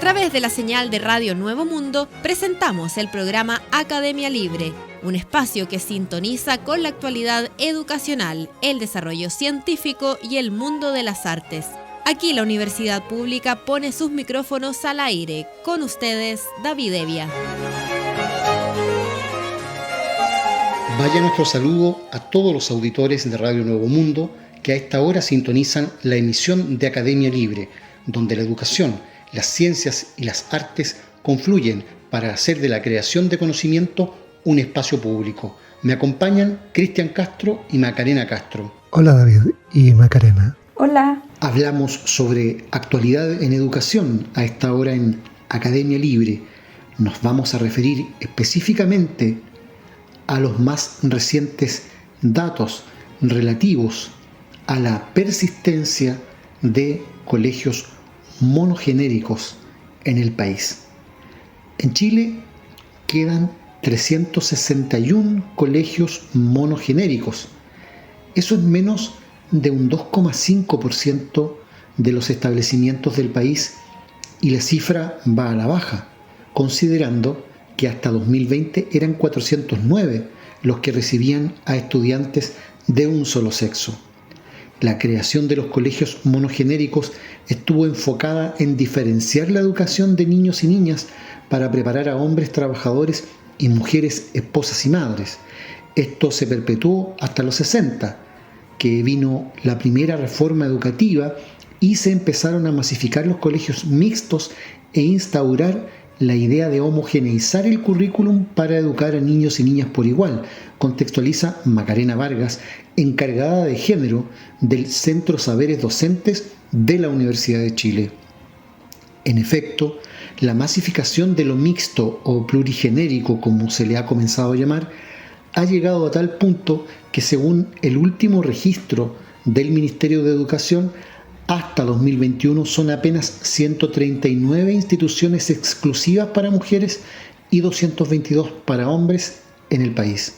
través de la señal de Radio Nuevo Mundo, presentamos el programa Academia Libre, un espacio que sintoniza con la actualidad educacional, el desarrollo científico y el mundo de las artes. Aquí la Universidad Pública pone sus micrófonos al aire. Con ustedes, David Evia. Vaya nuestro saludo a todos los auditores de Radio Nuevo Mundo que a esta hora sintonizan la emisión de Academia Libre, donde la educación, las ciencias y las artes confluyen para hacer de la creación de conocimiento un espacio público. Me acompañan Cristian Castro y Macarena Castro. Hola David y Macarena. Hola. Hablamos sobre actualidad en educación a esta hora en Academia Libre. Nos vamos a referir específicamente a los más recientes datos relativos a la persistencia de colegios monogenéricos en el país. En Chile quedan 361 colegios monogenéricos. Eso es menos de un 2,5% de los establecimientos del país y la cifra va a la baja, considerando que hasta 2020 eran 409 los que recibían a estudiantes de un solo sexo. La creación de los colegios monogenéricos estuvo enfocada en diferenciar la educación de niños y niñas para preparar a hombres trabajadores y mujeres esposas y madres. Esto se perpetuó hasta los 60, que vino la primera reforma educativa y se empezaron a masificar los colegios mixtos e instaurar la idea de homogeneizar el currículum para educar a niños y niñas por igual, contextualiza Macarena Vargas, encargada de género del Centro Saberes Docentes de la Universidad de Chile. En efecto, la masificación de lo mixto o plurigenérico, como se le ha comenzado a llamar, ha llegado a tal punto que según el último registro del Ministerio de Educación, hasta 2021 son apenas 139 instituciones exclusivas para mujeres y 222 para hombres en el país.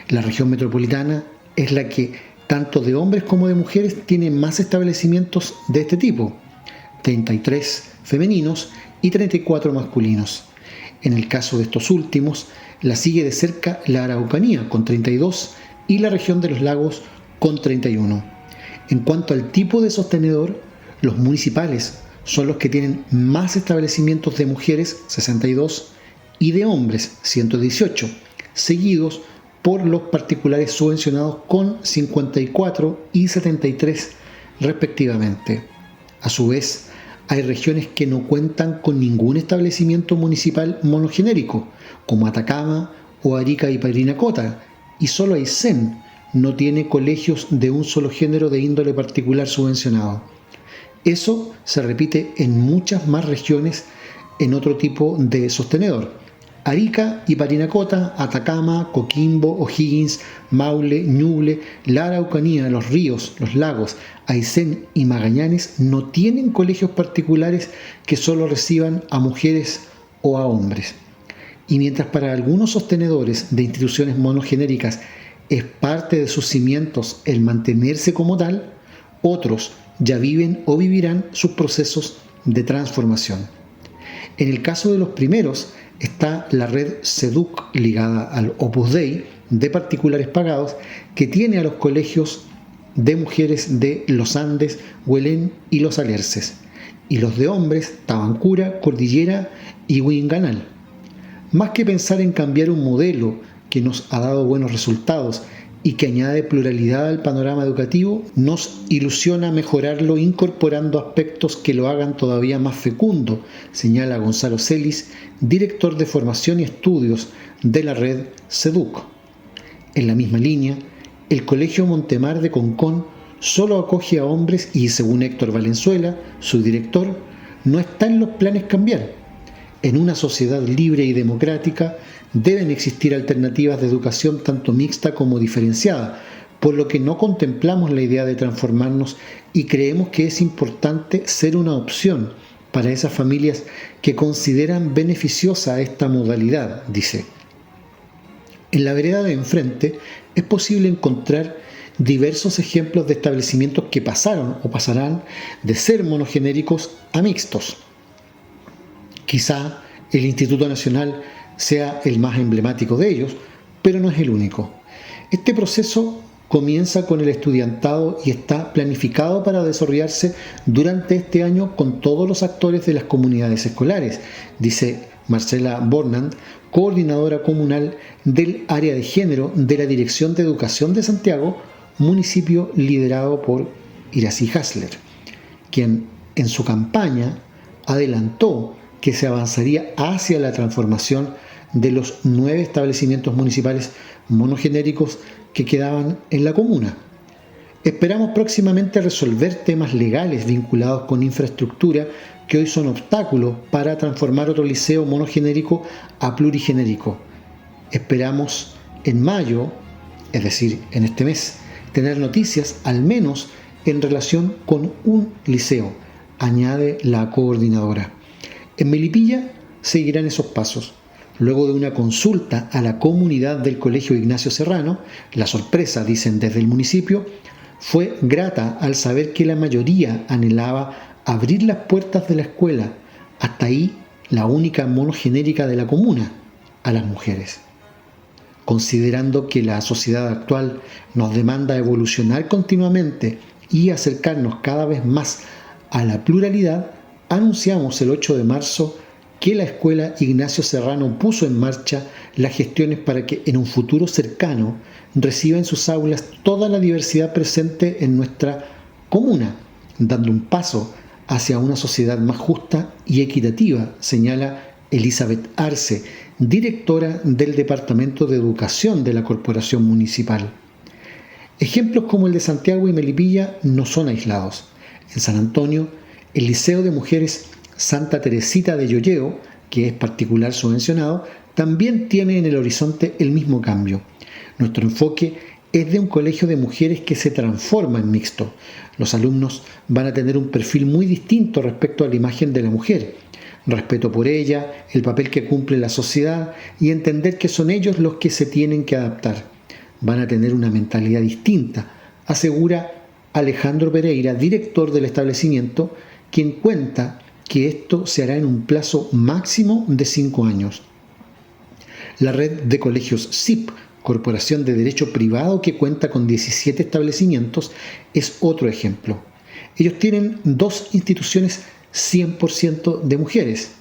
La región metropolitana es la que, tanto de hombres como de mujeres, tiene más establecimientos de este tipo, 33 femeninos y 34 masculinos. En el caso de estos últimos, la sigue de cerca la Araucanía con 32 y la región de los lagos con 31. En cuanto al tipo de sostenedor, los municipales son los que tienen más establecimientos de mujeres, 62, y de hombres, 118, seguidos por los particulares subvencionados con 54 y 73 respectivamente. A su vez, hay regiones que no cuentan con ningún establecimiento municipal monogenérico, como Atacama o Arica y Parinacota, y solo Aysén no tiene colegios de un solo género de índole particular subvencionado. Eso se repite en muchas más regiones en otro tipo de sostenedor. Arica y Parinacota, Atacama, Coquimbo, O'Higgins, Maule, Ñuble, la Araucanía, los ríos, los lagos, Aysén y Magallanes no tienen colegios particulares que solo reciban a mujeres o a hombres. Y mientras para algunos sostenedores de instituciones monogenéricas es parte de sus cimientos el mantenerse como tal, otros ya viven o vivirán sus procesos de transformación. En el caso de los primeros está la red SEDUC ligada al Opus Dei de particulares pagados que tiene a los colegios de mujeres de Los Andes, Huelén y Los Alerces, y los de hombres Tabancura, Cordillera y Huinganal. Más que pensar en cambiar un modelo que nos ha dado buenos resultados y que añade pluralidad al panorama educativo, nos ilusiona mejorarlo incorporando aspectos que lo hagan todavía más fecundo, señala Gonzalo Celis, director de formación y estudios de la red SEDUC. En la misma línea, el Colegio Montemar de Concón solo acoge a hombres y, según Héctor Valenzuela, su director, no está en los planes cambiar. En una sociedad libre y democrática deben existir alternativas de educación tanto mixta como diferenciada, por lo que no contemplamos la idea de transformarnos y creemos que es importante ser una opción para esas familias que consideran beneficiosa esta modalidad, dice. En la vereda de enfrente es posible encontrar diversos ejemplos de establecimientos que pasaron o pasarán de ser monogenéricos a mixtos. Quizá el Instituto Nacional sea el más emblemático de ellos, pero no es el único. Este proceso comienza con el estudiantado y está planificado para desarrollarse durante este año con todos los actores de las comunidades escolares, dice Marcela Bornand, coordinadora comunal del área de género de la Dirección de Educación de Santiago, municipio liderado por Iracy Hasler, quien en su campaña adelantó que se avanzaría hacia la transformación de los 9 establecimientos municipales monogenéricos que quedaban en la comuna. Esperamos próximamente resolver temas legales vinculados con infraestructura que hoy son obstáculos para transformar otro liceo monogenérico a plurigenérico. Esperamos en mayo, es decir, en este mes, tener noticias al menos en relación con un liceo, añade la coordinadora. En Melipilla seguirán esos pasos. Luego de una consulta a la comunidad del Colegio Ignacio Serrano, la sorpresa, dicen desde el municipio, fue grata al saber que la mayoría anhelaba abrir las puertas de la escuela, hasta ahí la única monogenérica de la comuna, a las mujeres. Considerando que la sociedad actual nos demanda evolucionar continuamente y acercarnos cada vez más a la pluralidad, anunciamos el 8 de marzo que la Escuela Ignacio Serrano puso en marcha las gestiones para que en un futuro cercano reciba en sus aulas toda la diversidad presente en nuestra comuna, dando un paso hacia una sociedad más justa y equitativa, señala Elizabeth Arce, directora del Departamento de Educación de la Corporación Municipal. Ejemplos como el de Santiago y Melipilla no son aislados. En San Antonio, el Liceo de Mujeres Santa Teresita de Llolleo, que es particular subvencionado, también tiene en el horizonte el mismo cambio. Nuestro enfoque es de un colegio de mujeres que se transforma en mixto. Los alumnos van a tener un perfil muy distinto respecto a la imagen de la mujer. Respeto por ella, el papel que cumple en la sociedad y entender que son ellos los que se tienen que adaptar. Van a tener una mentalidad distinta, asegura Alejandro Pereira, director del establecimiento, quien cuenta que esto se hará en un plazo máximo de 5 años. La red de colegios CIP, Corporación de Derecho Privado, que cuenta con 17 establecimientos, es otro ejemplo. Ellos tienen 2 instituciones 100% de mujeres,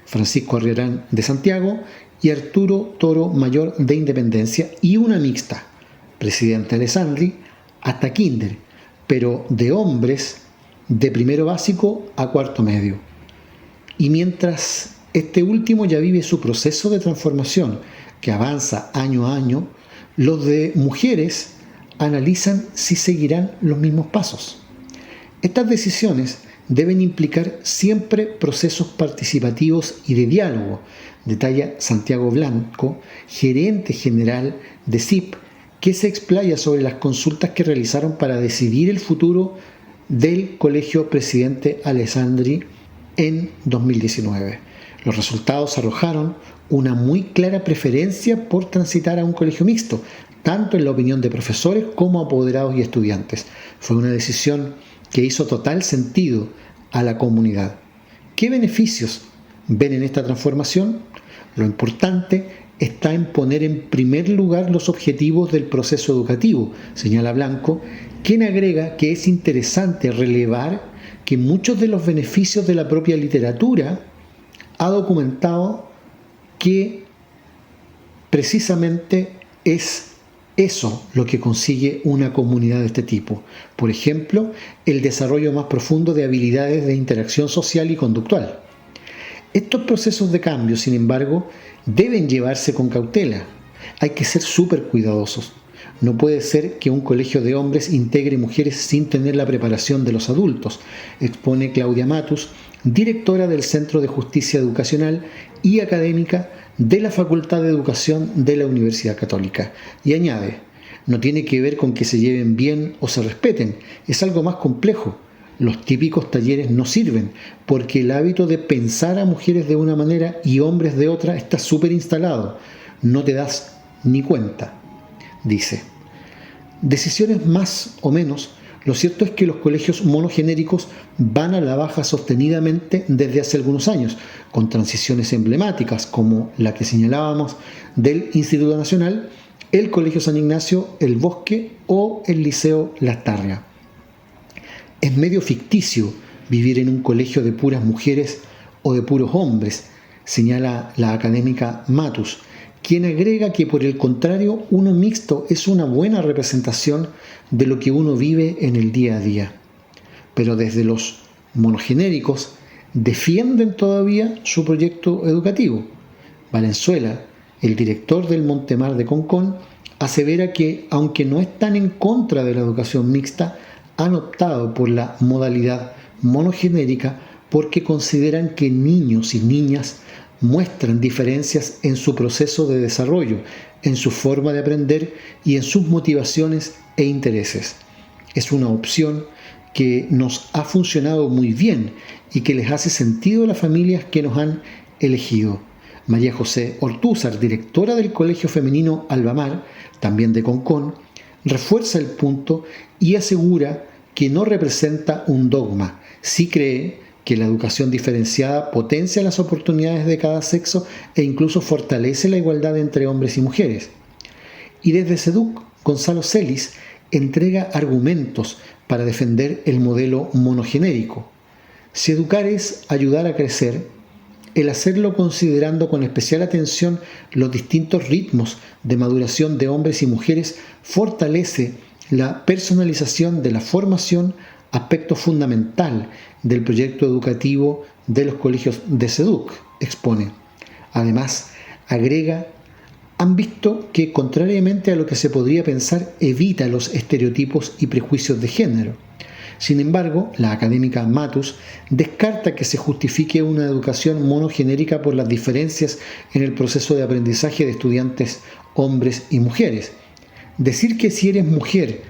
Francisco Arriarán de Santiago y Arturo Toro Mayor de Independencia, y una mixta, Presidente Alessandri hasta kinder, pero de hombres de primero básico a cuarto medio. Y mientras este último ya vive su proceso de transformación, que avanza año a año, los de mujeres analizan si seguirán los mismos pasos. Estas decisiones deben implicar siempre procesos participativos y de diálogo, detalla Santiago Blanco, gerente general de CIP, que se explaya sobre las consultas que realizaron para decidir el futuro del Colegio Presidente Alessandri en 2019. Los resultados arrojaron una muy clara preferencia por transitar a un colegio mixto, tanto en la opinión de profesores como apoderados y estudiantes. Fue una decisión que hizo total sentido a la comunidad. ¿Qué beneficios ven en esta transformación? Lo importante está en poner en primer lugar los objetivos del proceso educativo, señala Blanco, quien agrega que es interesante relevar que muchos de los beneficios de la propia literatura ha documentado que precisamente es eso lo que consigue una comunidad de este tipo. Por ejemplo, el desarrollo más profundo de habilidades de interacción social y conductual. Estos procesos de cambio, sin embargo, deben llevarse con cautela. Hay que ser súper cuidadosos. No puede ser que un colegio de hombres integre mujeres sin tener la preparación de los adultos, expone Claudia Matus, directora del Centro de Justicia Educacional y académica de la Facultad de Educación de la Universidad Católica. Y añade, no tiene que ver con que se lleven bien o se respeten, es algo más complejo. Los típicos talleres no sirven, porque el hábito de pensar a mujeres de una manera y hombres de otra está súper instalado. No te das ni cuenta, dice. Decisiones más o menos Lo cierto es que los colegios monogenéricos van a la baja sostenidamente desde hace algunos años, con transiciones emblemáticas como la que señalábamos del Instituto Nacional, el Colegio San Ignacio, el Bosque o el Liceo Lastarria. Es medio ficticio vivir en un colegio de puras mujeres o de puros hombres, señala la académica Matus, quien agrega que por el contrario uno mixto es una buena representación de lo que uno vive en el día a día. Pero desde los monogenéricos defienden todavía su proyecto educativo. Valenzuela, el director del Montemar de Concón, asevera que, aunque no están en contra de la educación mixta, han optado por la modalidad monogenérica porque consideran que niños y niñas muestran diferencias en su proceso de desarrollo, en su forma de aprender y en sus motivaciones e intereses. Es una opción que nos ha funcionado muy bien y que les hace sentido a las familias que nos han elegido. María José Ortúzar, directora del Colegio Femenino Albamar, también de Concón, refuerza el punto y asegura que no representa un dogma. Sí cree que la educación diferenciada potencia las oportunidades de cada sexo e incluso fortalece la igualdad entre hombres y mujeres. Y desde SEDUC, Gonzalo Celis entrega argumentos para defender el modelo monogenérico. Si educar es ayudar a crecer, el hacerlo considerando con especial atención los distintos ritmos de maduración de hombres y mujeres fortalece la personalización de la formación, aspecto fundamental del proyecto educativo de los colegios de SEDUC, expone. Además, agrega, han visto que, contrariamente a lo que se podría pensar, evita los estereotipos y prejuicios de género. Sin embargo, la académica Matus descarta que se justifique una educación monogenérica por las diferencias en el proceso de aprendizaje de estudiantes hombres y mujeres. Decir que si eres mujer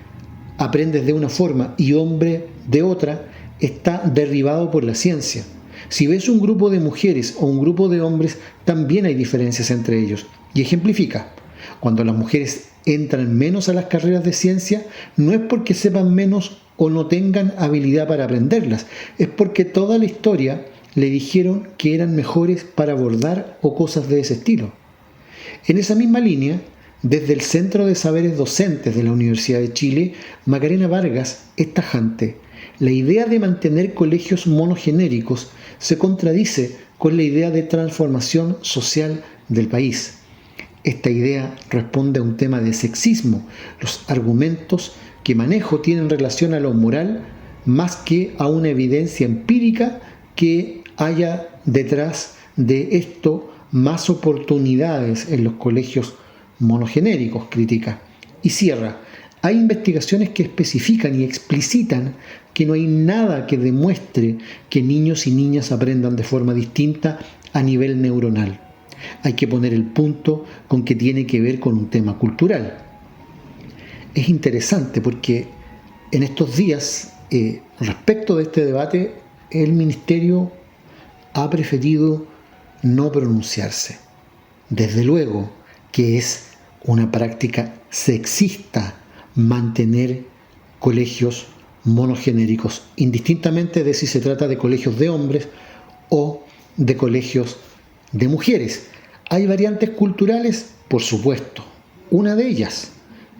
aprendes de una forma y hombre de otra está derribado por la ciencia. Si ves un grupo de mujeres o un grupo de hombres, también hay diferencias entre ellos. Y ejemplifica, cuando las mujeres entran menos a las carreras de ciencia, no es porque sepan menos o no tengan habilidad para aprenderlas, es porque toda la historia le dijeron que eran mejores para bordar o cosas de ese estilo. En esa misma línea, desde el Centro de Saberes Docentes de la Universidad de Chile, Macarena Vargas es tajante. La idea de mantener colegios monogenéricos se contradice con la idea de transformación social del país. Esta idea responde a un tema de sexismo. Los argumentos que manejo tienen relación a lo moral más que a una evidencia empírica que haya detrás de esto más oportunidades en los colegios monogenéricos, critica. Y cierra, hay investigaciones que especifican y explicitan que no hay nada que demuestre que niños y niñas aprendan de forma distinta a nivel neuronal. Hay que poner el punto con que tiene que ver con un tema cultural. Es interesante porque en estos días, respecto de este debate, el Ministerio ha preferido no pronunciarse. Desde luego que es una práctica sexista mantener colegios monogenéricos, indistintamente de si se trata de colegios de hombres o de colegios de mujeres. ¿Hay variantes culturales? Por supuesto. Una de ellas,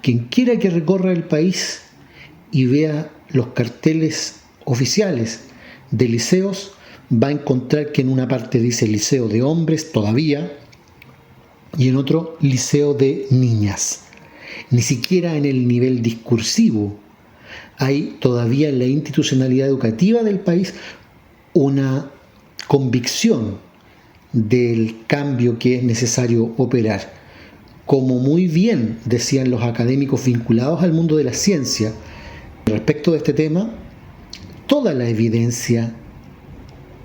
quien quiera que recorra el país y vea los carteles oficiales de liceos, va a encontrar que en una parte dice liceo de hombres todavía y en otro liceo de niñas. Ni siquiera en el nivel discursivo hay todavía en la institucionalidad educativa del país una convicción del cambio que es necesario operar. Como muy bien decían los académicos vinculados al mundo de la ciencia, respecto de este tema, toda la evidencia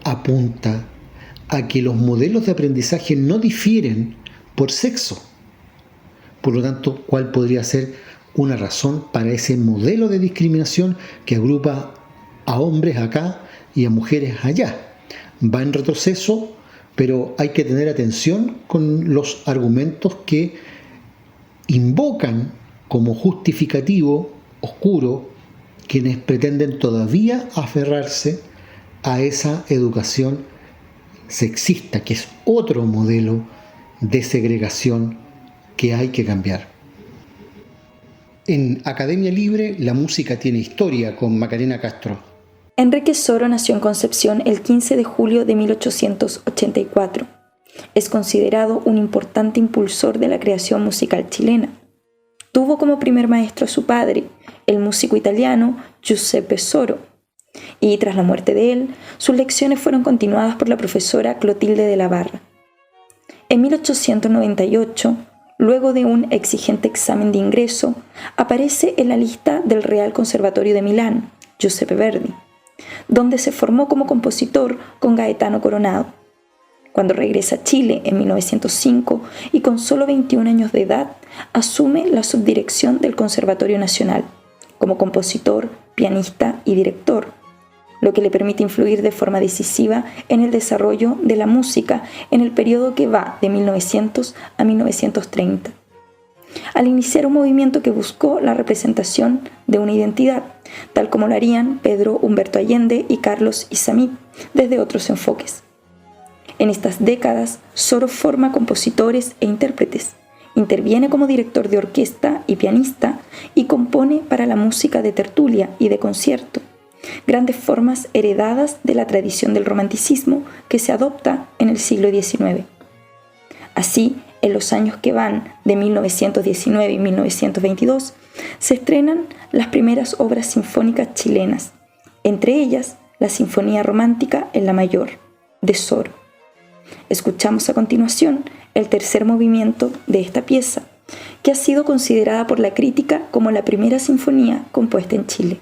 apunta a que los modelos de aprendizaje no difieren por sexo. Por lo tanto, ¿cuál podría ser una razón para ese modelo de discriminación que agrupa a hombres acá y a mujeres allá? Va en retroceso, pero hay que tener atención con los argumentos que invocan como justificativo oscuro quienes pretenden todavía aferrarse a esa educación sexista, que es otro modelo de segregación que hay que cambiar. En Academia Libre, la música tiene historia, con Macarena Castro. Enrique Soro nació en Concepción el 15 de julio de 1884. Es considerado un importante impulsor de la creación musical chilena. Tuvo como primer maestro a su padre, el músico italiano Giuseppe Soro, y tras la muerte de él, sus lecciones fueron continuadas por la profesora Clotilde de la Barra. En 1898, luego de un exigente examen de ingreso, aparece en la lista del Real Conservatorio de Milán, Giuseppe Verdi, donde se formó como compositor con Gaetano Coronado. Cuando regresa a Chile en 1905 y con solo 21 años de edad, asume la subdirección del Conservatorio Nacional, como compositor, pianista y director, lo que le permite influir de forma decisiva en el desarrollo de la música en el periodo que va de 1900 a 1930. Al iniciar un movimiento que buscó la representación de una identidad, tal como lo harían Pedro Humberto Allende y Carlos Izammit desde otros enfoques. En estas décadas, Soro forma compositores e intérpretes, interviene como director de orquesta y pianista y compone para la música de tertulia y de concierto, grandes formas heredadas de la tradición del romanticismo que se adopta en el siglo XIX. Así, en los años que van de 1919 y 1922, se estrenan las primeras obras sinfónicas chilenas, entre ellas la Sinfonía Romántica en la Mayor, de Soro. Escuchamos a continuación el tercer movimiento de esta pieza, que ha sido considerada por la crítica como la primera sinfonía compuesta en Chile.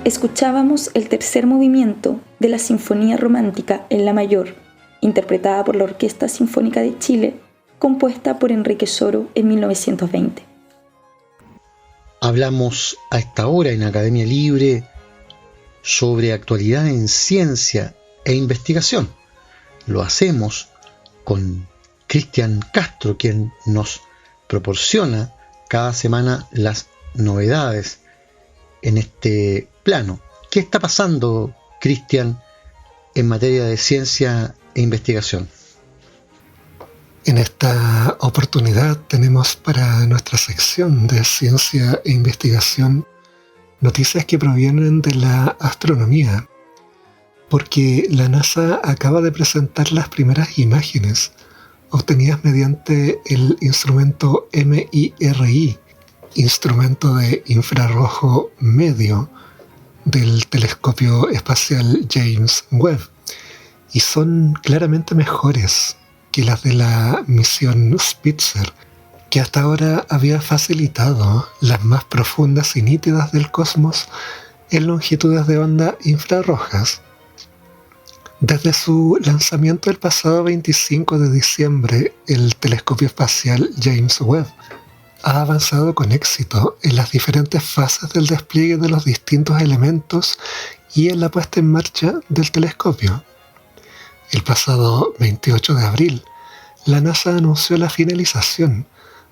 Escuchábamos el tercer movimiento de la Sinfonía Romántica en la mayor, interpretada por la Orquesta Sinfónica de Chile, compuesta por Enrique Soro en 1920. Hablamos a esta hora en Academia Libre sobre actualidad en ciencia e investigación. Lo hacemos con Cristian Castro, quien nos proporciona cada semana las novedades en este plano. ¿Qué está pasando, Cristian, en materia de ciencia e investigación? En esta oportunidad tenemos para nuestra sección de ciencia e investigación noticias que provienen de la astronomía, porque la NASA acaba de presentar las primeras imágenes obtenidas mediante el instrumento MIRI, instrumento de infrarrojo medio del telescopio espacial James Webb, y son claramente mejores que las de la misión Spitzer, que hasta ahora había facilitado las más profundas y nítidas del cosmos en longitudes de onda infrarrojas. Desde su lanzamiento el pasado 25 de diciembre, el telescopio espacial James Webb ha avanzado con éxito en las diferentes fases del despliegue de los distintos elementos y en la puesta en marcha del telescopio. El pasado 28 de abril, la NASA anunció la finalización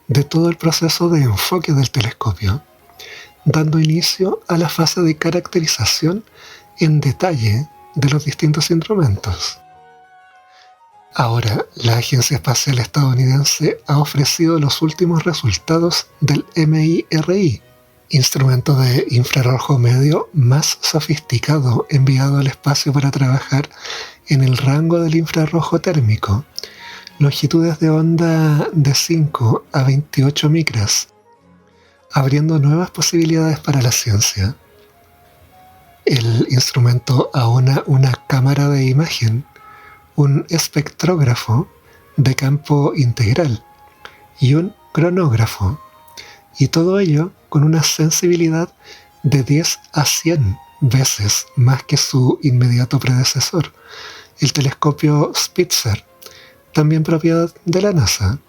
de todo el proceso de enfoque del telescopio, dando inicio a la fase de caracterización en detalle de los distintos instrumentos. Ahora, la Agencia Espacial Estadounidense ha ofrecido los últimos resultados del MIRI, instrumento de infrarrojo medio más sofisticado enviado al espacio para trabajar en el rango del infrarrojo térmico, longitudes de onda de 5 a 28 micras, abriendo nuevas posibilidades para la ciencia. El instrumento aúna una cámara de imagen, un espectrógrafo de campo integral y un cronógrafo, y todo ello con una sensibilidad de 10 a 100 veces más que su inmediato predecesor, el telescopio Spitzer, también propiedad de la NASA,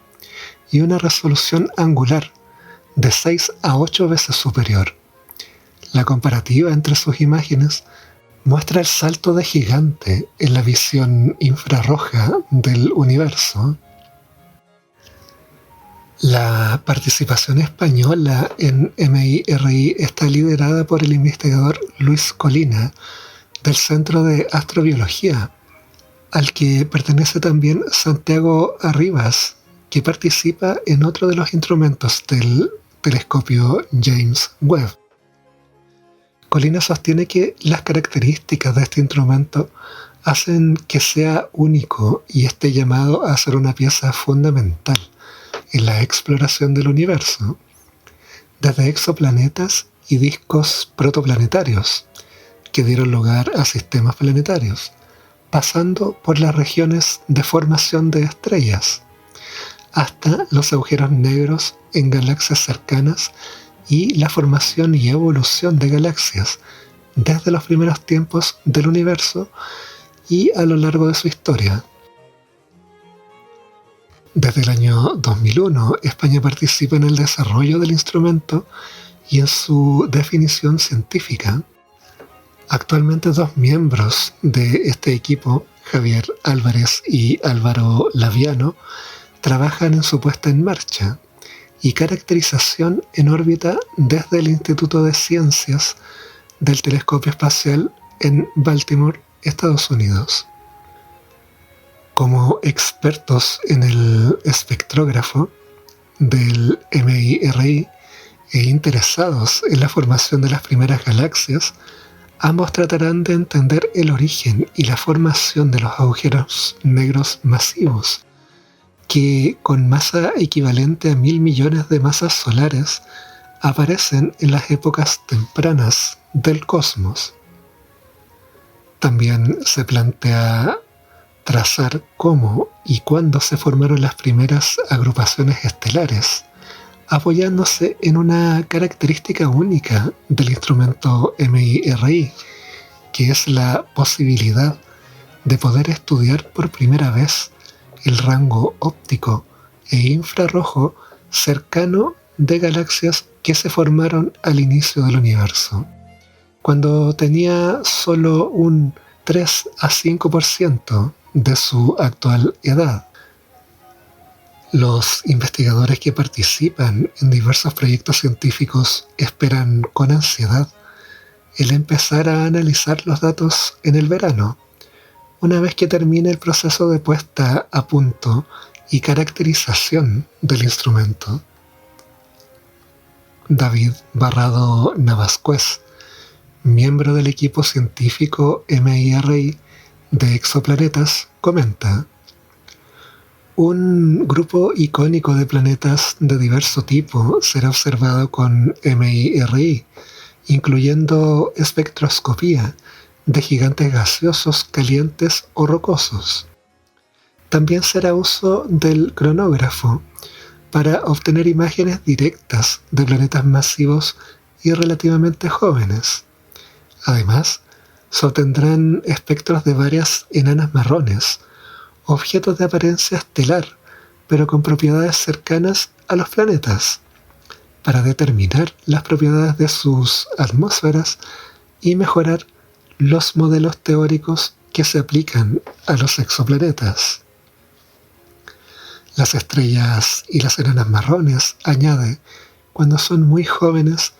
y una resolución angular de 6 a 8 veces superior. La comparativa entre sus imágenes muestra el salto de gigante en la visión infrarroja del universo. La participación española en MIRI está liderada por el investigador Luis Colina, del Centro de Astrobiología, al que pertenece también Santiago Arribas, que participa en otro de los instrumentos del telescopio James Webb. Colina sostiene que las características de este instrumento hacen que sea único y esté llamado a ser una pieza fundamental en la exploración del universo, desde exoplanetas y discos protoplanetarios que dieron lugar a sistemas planetarios, pasando por las regiones de formación de estrellas, hasta los agujeros negros en galaxias cercanas y la formación y evolución de galaxias desde los primeros tiempos del universo y a lo largo de su historia. Desde el año 2001, España participa en el desarrollo del instrumento y en su definición científica. Actualmente 2 miembros de este equipo, Javier Álvarez y Álvaro Laviano, trabajan en su puesta en marcha y caracterización en órbita desde el Instituto de Ciencias del Telescopio Espacial en Baltimore, Estados Unidos. Como expertos en el espectrógrafo del MIRI e interesados en la formación de las primeras galaxias, ambos tratarán de entender el origen y la formación de los agujeros negros masivos, que con masa equivalente a 1.000 millones de masas solares aparecen en las épocas tempranas del cosmos. También se plantea trazar cómo y cuándo se formaron las primeras agrupaciones estelares, apoyándose en una característica única del instrumento MIRI, que es la posibilidad de poder estudiar por primera vez el rango óptico e infrarrojo cercano de galaxias que se formaron al inicio del universo, cuando tenía solo un 3 a 5% de su actual edad. Los investigadores que participan en diversos proyectos científicos esperan con ansiedad el empezar a analizar los datos en el verano, una vez que termine el proceso de puesta a punto y caracterización del instrumento. David Barrado Navascués, miembro del equipo científico MIRI de exoplanetas, comenta: un grupo icónico de planetas de diverso tipo será observado con MIRI, incluyendo espectroscopía de gigantes gaseosos calientes o rocosos. También será uso del cronógrafo para obtener imágenes directas de planetas masivos y relativamente jóvenes. Además, se obtendrán espectros de varias enanas marrones, objetos de apariencia estelar, pero con propiedades cercanas a los planetas, para determinar las propiedades de sus atmósferas y mejorar los modelos teóricos que se aplican a los exoplanetas. Las estrellas y las enanas marrones, añade, cuando son muy jóvenes,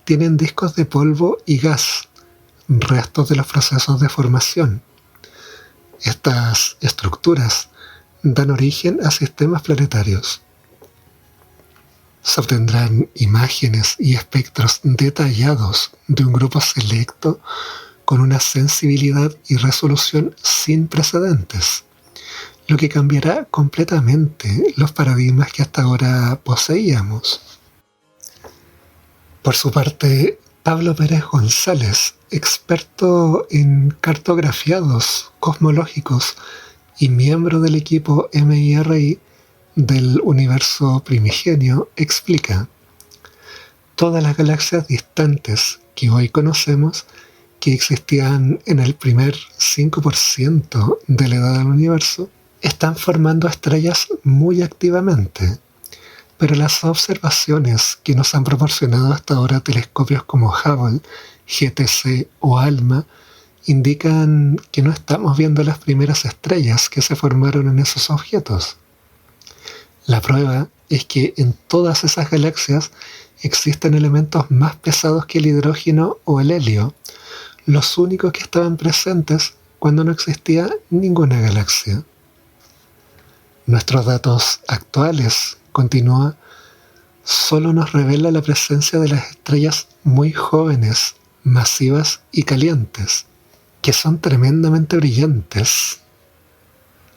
tienen discos de polvo y gas, restos de los procesos de formación. Estas estructuras dan origen a sistemas planetarios. Se obtendrán imágenes y espectros detallados de un grupo selecto con una sensibilidad y resolución sin precedentes, lo que cambiará completamente los paradigmas que hasta ahora poseíamos. Por su parte, Pablo Pérez González, experto en cartografiados cosmológicos y miembro del equipo MIRI del universo primigenio, explica: todas las galaxias distantes que hoy conocemos, que existían en el primer 5% de la edad del universo, están formando estrellas muy activamente. pero las observaciones que nos han proporcionado hasta ahora telescopios como Hubble, GTC o ALMA indican que no estamos viendo las primeras estrellas que se formaron en esos objetos. La prueba es que en todas esas galaxias existen elementos más pesados que el hidrógeno o el helio, los únicos que estaban presentes cuando no existía ninguna galaxia. Nuestros datos actuales, continúa, solo nos revela la presencia de las estrellas muy jóvenes, masivas y calientes, que son tremendamente brillantes.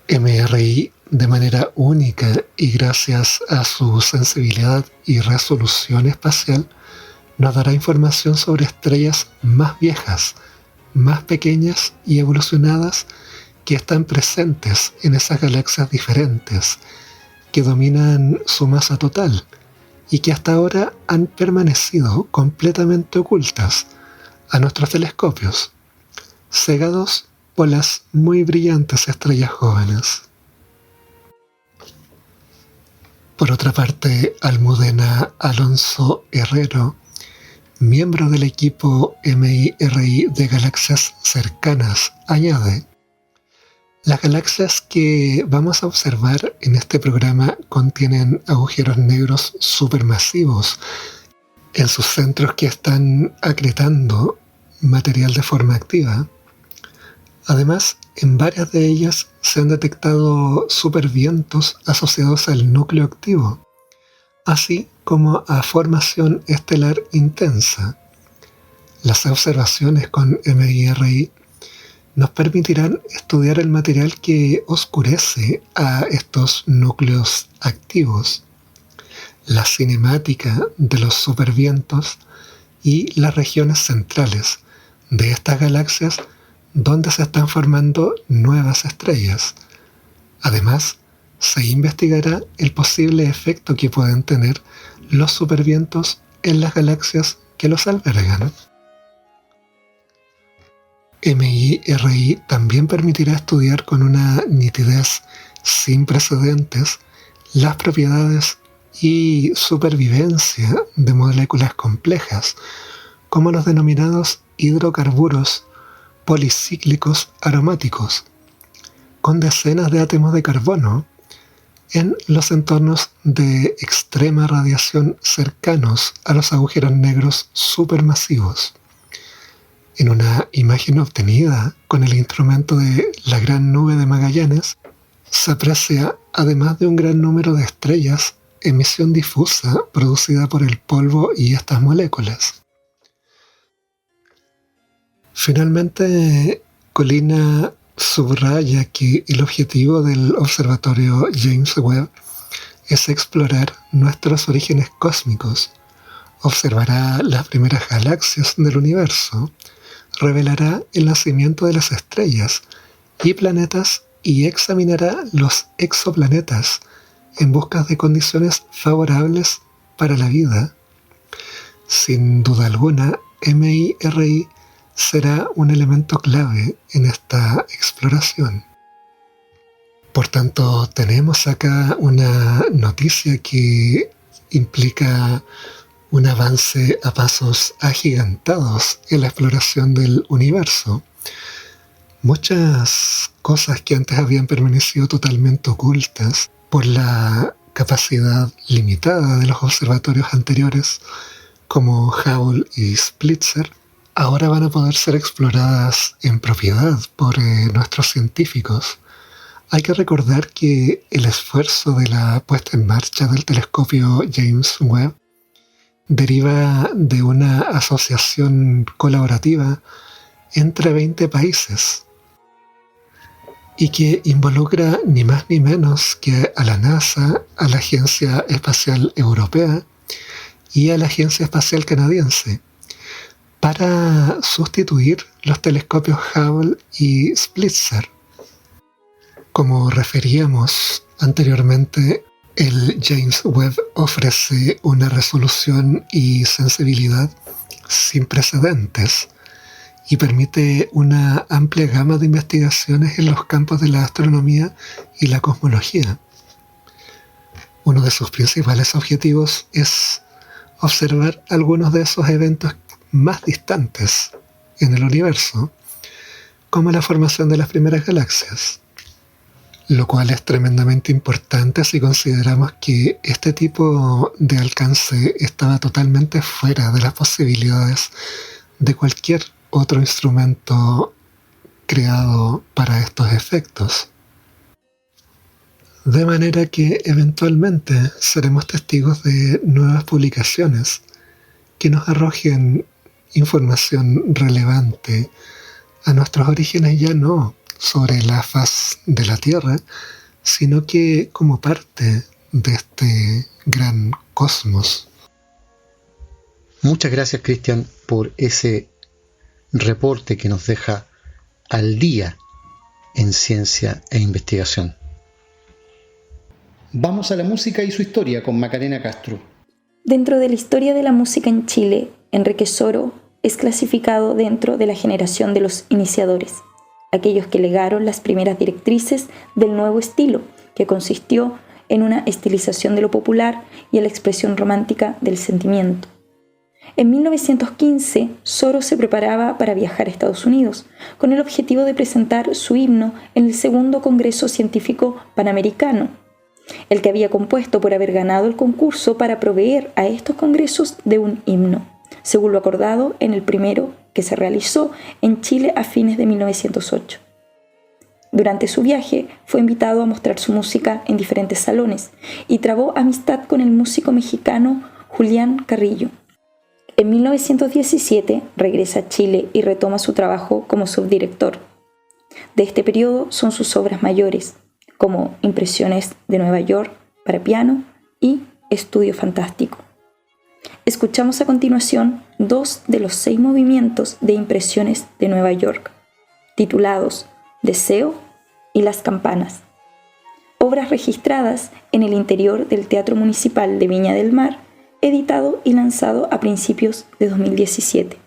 MRI, de manera única y gracias a su sensibilidad y resolución espacial, nos dará información sobre estrellas más viejas, más pequeñas y evolucionadas que están presentes en esas galaxias diferentes, que dominan su masa total y que hasta ahora han permanecido completamente ocultas a nuestros telescopios, cegados por las muy brillantes estrellas jóvenes. Por otra parte, Almudena Alonso Herrero, miembro del equipo MIRI de galaxias cercanas, añade: las galaxias que vamos a observar en este programa contienen agujeros negros supermasivos en sus centros que están acretando material de forma activa. Además, en varias de ellas se han detectado supervientos asociados al núcleo activo, así como a formación estelar intensa. Las observaciones con MIRI nos permitirán estudiar el material que oscurece a estos núcleos activos, la cinemática de los supervientos y las regiones centrales de estas galaxias donde se están formando nuevas estrellas. Además, se investigará el posible efecto que pueden tener los supervientos en las galaxias que los albergan. MIRI también permitirá estudiar con una nitidez sin precedentes las propiedades y supervivencia de moléculas complejas, como los denominados hidrocarburos policíclicos aromáticos, con decenas de átomos de carbono en los entornos de extrema radiación cercanos a los agujeros negros supermasivos. En una imagen obtenida con el instrumento de la Gran Nube de Magallanes, se aprecia, además de un gran número de estrellas, emisión difusa producida por el polvo y estas moléculas. Finalmente, Colina subraya que el objetivo del observatorio James Webb es explorar nuestros orígenes cósmicos, observará las primeras galaxias del universo, revelará el nacimiento de las estrellas y planetas y examinará los exoplanetas en busca de condiciones favorables para la vida. Sin duda alguna, MIRI será un elemento clave en esta exploración. Por tanto, tenemos acá una noticia que implica un avance a pasos agigantados en la exploración del universo. Muchas cosas que antes habían permanecido totalmente ocultas por la capacidad limitada de los observatorios anteriores, como Hubble y Spitzer, ahora van a poder ser exploradas en propiedad por nuestros científicos. Hay que recordar que el esfuerzo de la puesta en marcha del telescopio James Webb deriva de una asociación colaborativa entre 20 países y que involucra ni más ni menos que a la NASA, a la Agencia Espacial Europea y a la Agencia Espacial Canadiense, para sustituir los telescopios Hubble y Spitzer. Como referíamos anteriormente, el James Webb ofrece una resolución y sensibilidad sin precedentes y permite una amplia gama de investigaciones en los campos de la astronomía y la cosmología. uno de sus principales objetivos es observar algunos de esos eventos más distantes en el universo, como la formación de las primeras galaxias, lo cual es tremendamente importante si consideramos que este tipo de alcance estaba totalmente fuera de las posibilidades de cualquier otro instrumento creado para estos efectos. De manera que eventualmente seremos testigos de nuevas publicaciones que nos arrojen información relevante a nuestros orígenes, ya no sobre la faz de la Tierra, sino que como parte de este gran cosmos. Muchas gracias, Cristian, por ese reporte que nos deja al día en ciencia e investigación. Vamos a la música y su historia con Macarena Castro. Dentro de la historia de la música en Chile, Enrique Soro es clasificado dentro de la generación de los iniciadores, aquellos que legaron las primeras directrices del nuevo estilo, que consistió en una estilización de lo popular y en la expresión romántica del sentimiento. En 1915, Soro se preparaba para viajar a Estados Unidos, con el objetivo de presentar su himno en el segundo Congreso Científico Panamericano, el que había compuesto por haber ganado el concurso para proveer a estos congresos de un himno, según lo acordado en el primero que se realizó en Chile a fines de 1908. Durante su viaje fue invitado a mostrar su música en diferentes salones y trabó amistad con el músico mexicano Julián Carrillo. En 1917 regresa a Chile y retoma su trabajo como subdirector. De este periodo son sus obras mayores, como Impresiones de Nueva York para piano y Estudio Fantástico. Escuchamos a continuación 2 de los 6 movimientos de Impresiones de Nueva York, titulados Deseo y Las Campanas, obras registradas en el interior del Teatro Municipal de Viña del Mar, editado y lanzado a principios de 2017.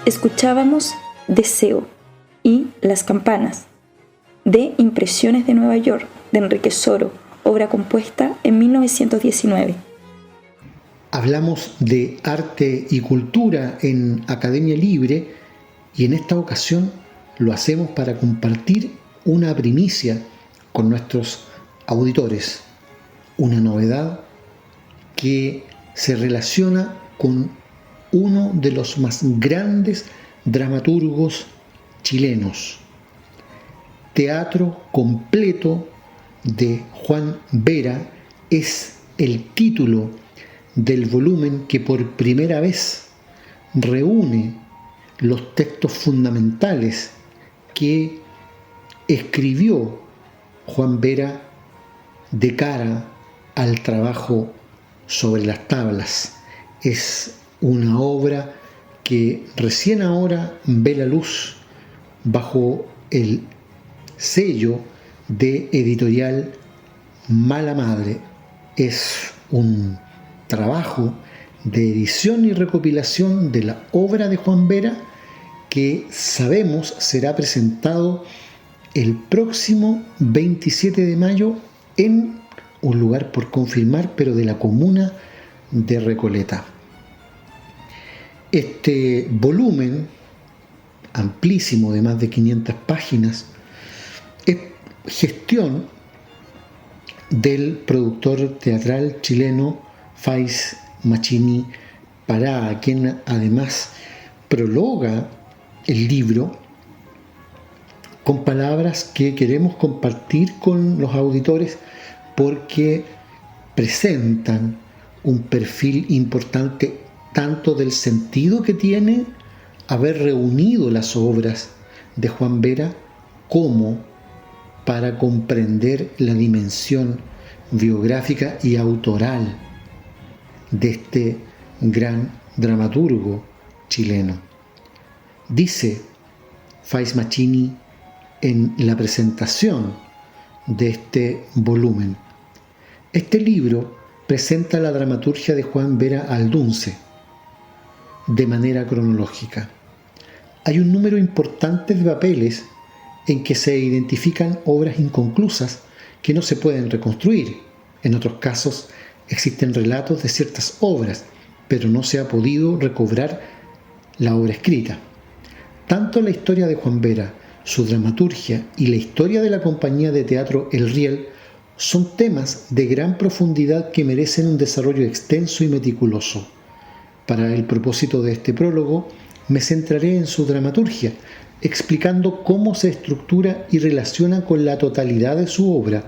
Escuchábamos Deseo y Las campanas, de Impresiones de Nueva York, de Enrique Soro, obra compuesta en 1919. Hablamos de arte y cultura en Academia Libre y en esta ocasión lo hacemos para compartir una primicia con nuestros auditores, una novedad que se relaciona con uno de los más grandes dramaturgos chilenos. Teatro completo de Juan Vera es el título del volumen que por primera vez reúne los textos fundamentales que escribió Juan Vera de cara al trabajo sobre las tablas. Es una obra que recién ahora ve la luz bajo el sello de editorial Mala Madre. Es un trabajo de edición y recopilación de la obra de Juan Vera que sabemos será presentado el próximo 27 de mayo en un lugar por confirmar, pero de la comuna de Recoleta. Este volumen, amplísimo de más de 500 páginas, es gestión del productor teatral chileno Fais Machini Pará, quien además prologa el libro con palabras que queremos compartir con los auditores porque presentan un perfil importante tanto del sentido que tiene haber reunido las obras de Juan Vera como para comprender la dimensión biográfica y autoral de este gran dramaturgo chileno. Dice Fais Machini en la presentación de este volumen: este libro presenta la dramaturgia de Juan Vera Aldunce de manera cronológica. Hay un número importante de papeles en que se identifican obras inconclusas que no se pueden reconstruir. En otros casos existen relatos de ciertas obras, pero no se ha podido recobrar la obra escrita. Tanto la historia de Juan Vera, su dramaturgia y la historia de la compañía de teatro El Riel son temas de gran profundidad que merecen un desarrollo extenso y meticuloso. Para el propósito de este prólogo, me centraré en su dramaturgia, explicando cómo se estructura y relaciona con la totalidad de su obra,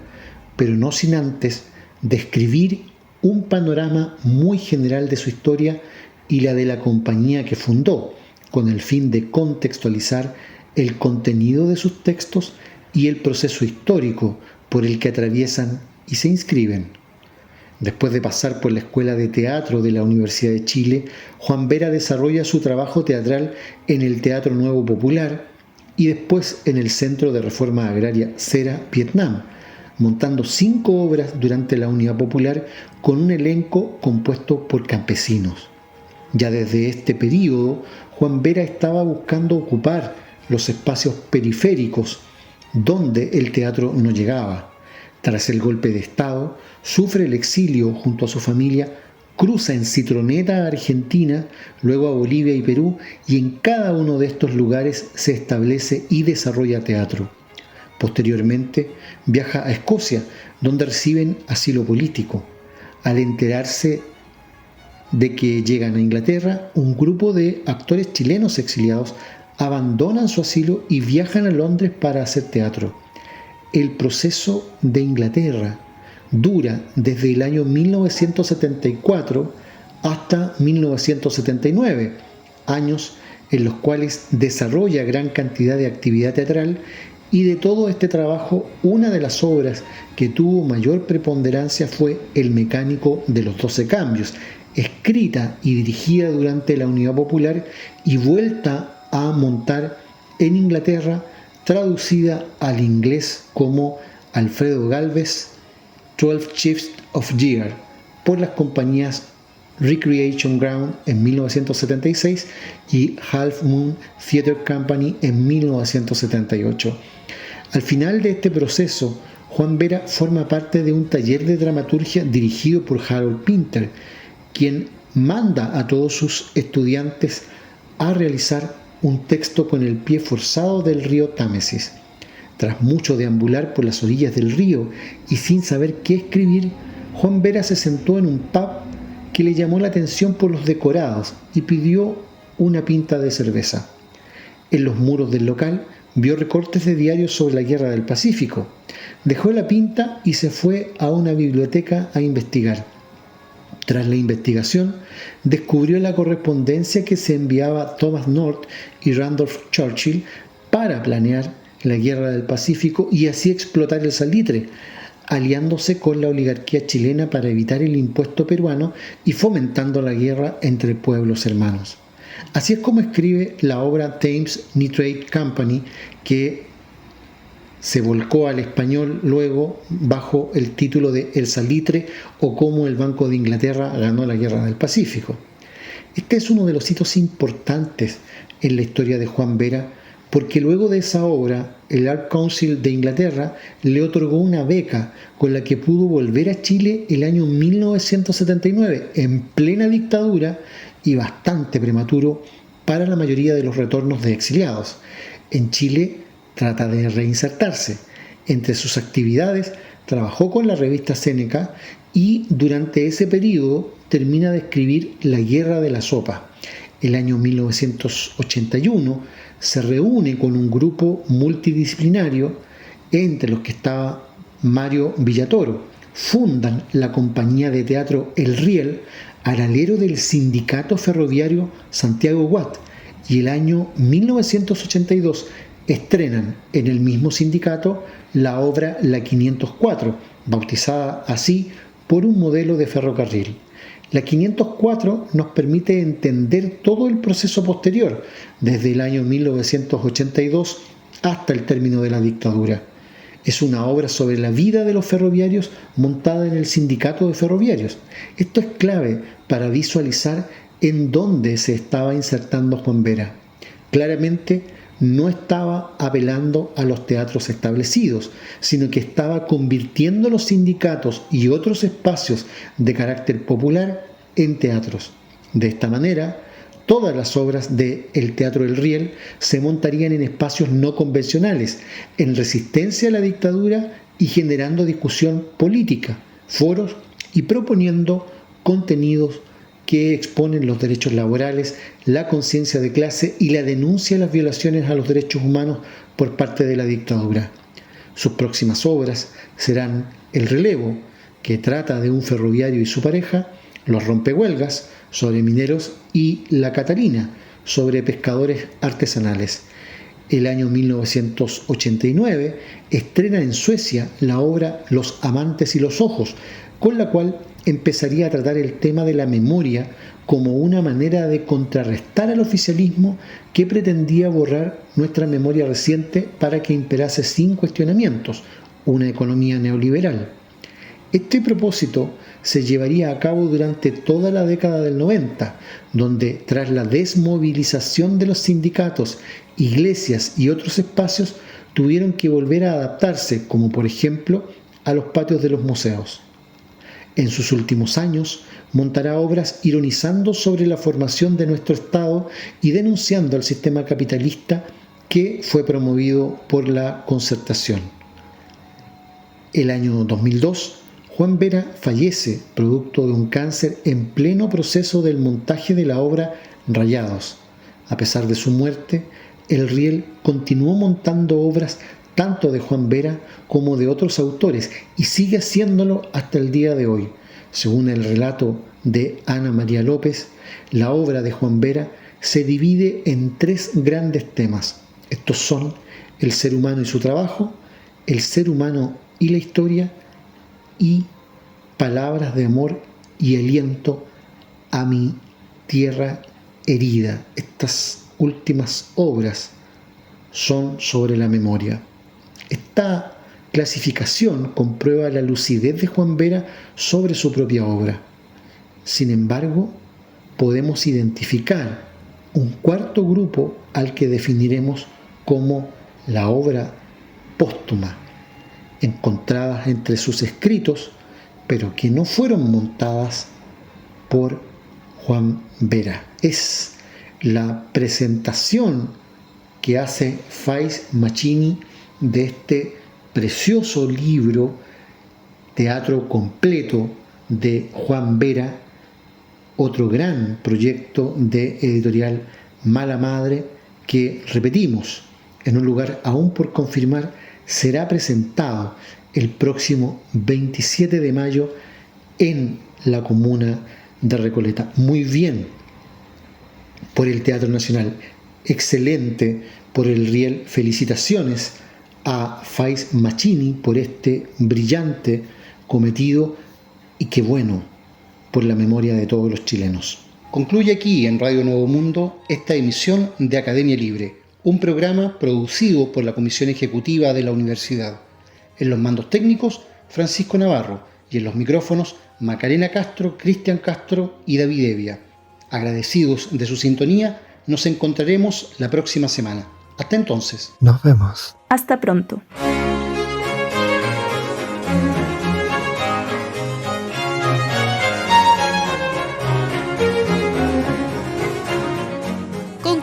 pero no sin antes describir un panorama muy general de su historia y la de la compañía que fundó, con el fin de contextualizar el contenido de sus textos y el proceso histórico por el que atraviesan y se inscriben. Después de pasar por la Escuela de Teatro de la Universidad de Chile, Juan Vera desarrolla su trabajo teatral en el Teatro Nuevo Popular y después en el Centro de Reforma Agraria Cera, Vietnam, montando 5 obras durante la Unidad Popular con un elenco compuesto por campesinos. Ya desde este período, Juan Vera estaba buscando ocupar los espacios periféricos donde el teatro no llegaba. Tras el golpe de Estado, sufre el exilio junto a su familia, cruza en citroneta a Argentina, luego a Bolivia y Perú, y en cada uno de estos lugares se establece y desarrolla teatro. Posteriormente, viaja a Escocia, donde reciben asilo político. Al enterarse de que llegan a Inglaterra, un grupo de actores chilenos exiliados abandonan su asilo y viajan a Londres para hacer teatro. El proceso de Inglaterra dura desde el año 1974 hasta 1979, años en los cuales desarrolla gran cantidad de actividad teatral, y de todo este trabajo, una de las obras que tuvo mayor preponderancia fue El mecánico de los 12 cambios, escrita y dirigida durante la Unidad Popular y vuelta a montar en Inglaterra, traducida al inglés como Alfredo Galvez, 12 Shifts of Year, por las compañías Recreation Ground en 1976 y Half Moon Theatre Company en 1978. Al final de este proceso, Juan Vera forma parte de un taller de dramaturgia dirigido por Harold Pinter, quien manda a todos sus estudiantes a realizar un texto con el pie forzado del río Támesis. Tras mucho deambular por las orillas del río y sin saber qué escribir, Juan Vera se sentó en un pub que le llamó la atención por los decorados y pidió una pinta de cerveza. En los muros del local vio recortes de diarios sobre la Guerra del Pacífico. Dejó la pinta y se fue a una biblioteca a investigar. Tras la investigación, descubrió la correspondencia que se enviaba Thomas North y Randolph Churchill para planear la Guerra del Pacífico y así explotar el salitre, aliándose con la oligarquía chilena para evitar el impuesto peruano y fomentando la guerra entre pueblos hermanos. Así es como escribe la obra Thames Nitrate Company, que se volcó al español luego bajo el título de El Salitre o cómo el Banco de Inglaterra ganó la Guerra del Pacífico. Este es uno de los hitos importantes en la historia de Juan Vera, porque luego de esa obra, el Art Council de Inglaterra le otorgó una beca con la que pudo volver a Chile el año 1979, en plena dictadura y bastante prematuro para la mayoría de los retornos de exiliados. En Chile trata de reinsertarse. Entre sus actividades, trabajó con la revista Seneca y durante ese periodo termina de escribir La Guerra de la Sopa. El año 1981 se reúne con un grupo multidisciplinario, entre los que estaba Mario Villatoro. Fundan la compañía de teatro El Riel, al alero del sindicato ferroviario Santiago Watt, y el año 1982 estrenan en el mismo sindicato la obra La 504, bautizada así por un modelo de ferrocarril. La 504 nos permite entender todo el proceso posterior, desde el año 1982 hasta el término de la dictadura. Es una obra sobre la vida de los ferroviarios montada en el sindicato de ferroviarios. Esto es clave para visualizar en dónde se estaba insertando Juan Vera. Claramente no estaba apelando a los teatros establecidos, sino que estaba convirtiendo los sindicatos y otros espacios de carácter popular en teatros. De esta manera, todas las obras de El Teatro El Riel se montarían en espacios no convencionales, en resistencia a la dictadura y generando discusión política, foros y proponiendo contenidos que exponen los derechos laborales, la conciencia de clase y la denuncia de las violaciones a los derechos humanos por parte de la dictadura. Sus próximas obras serán El Relevo, que trata de un ferroviario y su pareja, Los Rompehuelgas, sobre mineros, y La Catalina, sobre pescadores artesanales. El año 1989 estrena en Suecia la obra Los Amantes y los Ojos, con la cual empezaría a tratar el tema de la memoria como una manera de contrarrestar al oficialismo que pretendía borrar nuestra memoria reciente para que imperase sin cuestionamientos una economía neoliberal. Este propósito se llevaría a cabo durante toda la década del 90, donde tras la desmovilización de los sindicatos, iglesias y otros espacios tuvieron que volver a adaptarse, como por ejemplo a los patios de los museos. En sus últimos años, montará obras ironizando sobre la formación de nuestro Estado y denunciando al sistema capitalista que fue promovido por la Concertación. El año 2002, Juan Vera fallece producto de un cáncer en pleno proceso del montaje de la obra Rayados. A pesar de su muerte, El Riel continuó montando obras tanto de Juan Vera como de otros autores, y sigue haciéndolo hasta el día de hoy. Según el relato de Ana María López, la obra de Juan Vera se divide en 3 grandes temas. Estos son el ser humano y su trabajo, el ser humano y la historia, y palabras de amor y aliento a mi tierra herida. Estas últimas obras son sobre la memoria. Esta clasificación comprueba la lucidez de Juan Vera sobre su propia obra. Sin embargo, podemos identificar un cuarto grupo al que definiremos como la obra póstuma, encontradas entre sus escritos, pero que no fueron montadas por Juan Vera. Es la presentación que hace Fais Maccini de este precioso libro, Teatro Completo, de Juan Vera, otro gran proyecto de editorial Mala Madre, que, repetimos, en un lugar aún por confirmar, será presentado el próximo 27 de mayo en la comuna de Recoleta. Muy bien por el Teatro Nacional, excelente por el Riel. Felicitaciones a Fais Maccini por este brillante cometido, y qué bueno por la memoria de todos los chilenos. Concluye aquí en Radio Nuevo Mundo esta emisión de Academia Libre, un programa producido por la Comisión Ejecutiva de la Universidad. En los mandos técnicos, Francisco Navarro, y en los micrófonos, Macarena Castro, Cristian Castro y David Evia. Agradecidos de su sintonía, nos encontraremos la próxima semana. Hasta entonces. Nos vemos. Hasta pronto.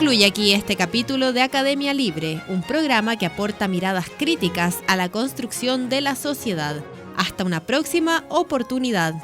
Concluye aquí este capítulo de Academia Libre, un programa que aporta miradas críticas a la construcción de la sociedad. Hasta una próxima oportunidad.